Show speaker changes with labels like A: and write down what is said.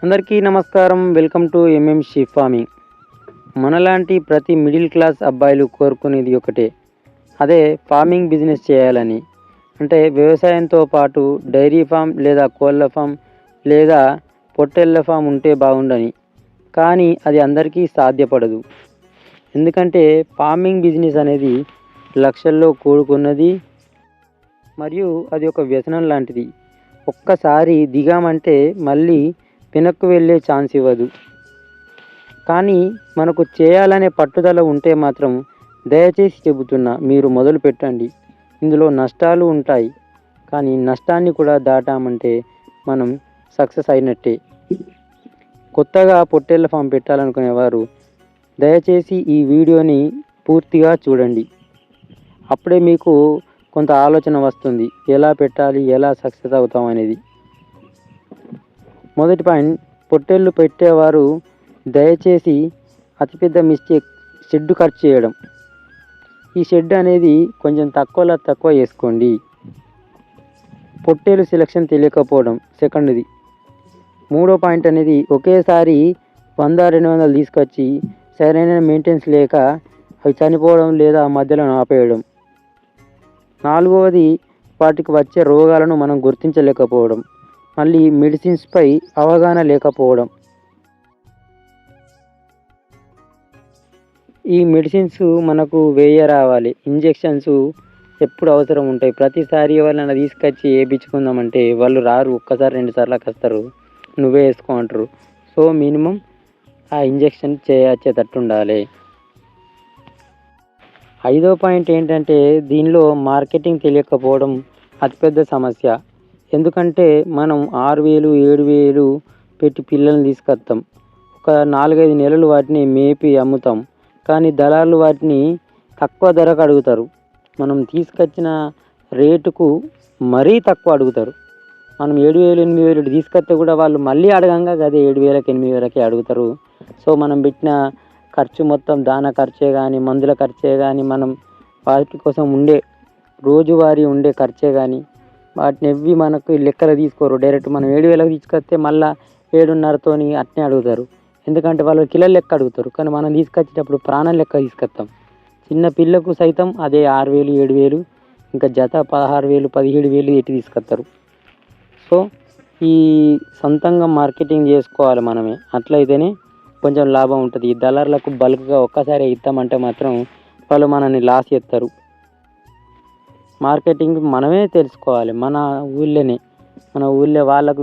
A: అందరికీ నమస్కారం. Welcome to MMC farming. మనలాంటి ప్రతి మిడిల్ క్లాస్ అబ్బాయిలు కోరుకునేది ఒకటే, అదే ఫార్మింగ్ బిజినెస్ చేయాలని. అంటే వ్యవసాయంతో పాటు డైరీ ఫామ్ లేదా కోళ్ళ ఫామ్ లేదా పొట్టేళ్ళ ఫామ్ ఉంటే బాగుండని. కానీ అది అందరికీ సాధ్యపడదు. ఎందుకంటే ఫార్మింగ్ బిజినెస్ అనేది లక్షల్లో కూడుకున్నది మరియు అది ఒక వ్యసనం లాంటిది. ఒక్కసారి దిగామంటే మళ్ళీ వెనక్కు వెళ్ళే ఛాన్స్ ఇవ్వదు. కానీ మనకు చేయాలనే పట్టుదల ఉంటే మాత్రం దయచేసి చెబుతున్నా, మీరు మొదలు పెట్టండి. ఇందులో నష్టాలు ఉంటాయి, కానీ నష్టాన్ని కూడా దాటామంటే మనం సక్సెస్ అయినట్టే. కొత్తగా పొట్టేళ్ళ ఫామ్ పెట్టాలనుకునేవారు దయచేసి ఈ వీడియోని పూర్తిగా చూడండి. అప్పుడే మీకు కొంత ఆలోచన వస్తుంది, ఎలా పెట్టాలి, ఎలా సక్సెస్ అవుతాం అనేది. మొదటి పాయింట్, పొట్టేళ్ళు పెట్టేవారు దయచేసి అతిపెద్ద మిస్టేక్ షెడ్ ఖర్చు చేయడం. ఈ షెడ్ అనేది కొంచెం తక్కువ వేసుకోండి. పొట్టేలు సెలక్షన్ తెలియకపోవడం సెకండ్ది. మూడో పాయింట్ అనేది ఒకేసారి 100-200 తీసుకొచ్చి సరైన మెయింటెనెన్స్ లేక అవి చనిపోవడం లేదా మధ్యలో ఆపేయడం. నాలుగవది, వాటికి వచ్చే రోగాలను మనం గుర్తించలేకపోవడం. మళ్ళీ మెడిసిన్స్పై అవగాహన లేకపోవడం. ఈ మెడిసిన్స్ మనకు రావాలి. ఇంజెక్షన్స్ ఎప్పుడు అవసరం ఉంటాయి. ప్రతిసారి ఎవరైనా తీసుకొచ్చి వేయించుకుందామంటే వాళ్ళు రారు. ఒక్కసారి 2 సార్లకు వస్తారు, నువ్వే వేసుకో అంటారు. సో మినిమం ఆ ఇంజెక్షన్ వచ్చేటట్టు ఉండాలి. ఐదో పాయింట్ ఏంటంటే దీనిలో మార్కెటింగ్ తెలియకపోవడం అతిపెద్ద సమస్య. ఎందుకంటే మనం 6,000 7,000 పెట్టి పిల్లల్ని తీసుకొస్తాం. ఒక 4-5 నెలలు వాటిని మేపి అమ్ముతాం. కానీ దళారులు వాటిని తక్కువ ధరకు అడుగుతారు. మనం తీసుకొచ్చిన రేటుకు మరీ తక్కువ అడుగుతారు. మనం 7,000-8,000 తీసుకొస్తే కూడా వాళ్ళు మళ్ళీ అడగంగా అదే 7,000-8,000 అడుగుతారు. సో మనం పెట్టిన ఖర్చు మొత్తం దానా ఖర్చే కానీ, మందుల ఖర్చే కానీ, మనం వాటి కోసం ఉండే రోజువారీ ఉండే ఖర్చే కానీ, వాటిని ఎవ్వి మనకు లెక్కలు తీసుకోరు. డైరెక్ట్ మనం 7,000 తీసుకొస్తే మళ్ళీ 7,500తోని అట్నే అడుగుతారు. ఎందుకంటే వాళ్ళు కిలోల లెక్క అడుగుతారు. కానీ మనం తీసుకొచ్చేటప్పుడు ప్రాణం లెక్క తీసుకొస్తాం. చిన్న పిల్లకు సైతం అదే 6,000 7,000, ఇంకా జత 16,000 17,000 ఎట్టి తీసుకొస్తారు. సో ఈ సొంతంగా మార్కెటింగ్ చేసుకోవాలి మనమే. అట్లయితేనే కొంచెం లాభం ఉంటుంది. ఈ దళారులకు బల్క్గా ఒక్కసారి ఇస్తామంటే మాత్రం వాళ్ళు మనల్ని లాస్ చేస్తారు. మార్కెటింగ్ మనమే తెలుసుకోవాలి. మన ఊళ్ళో వాళ్ళకు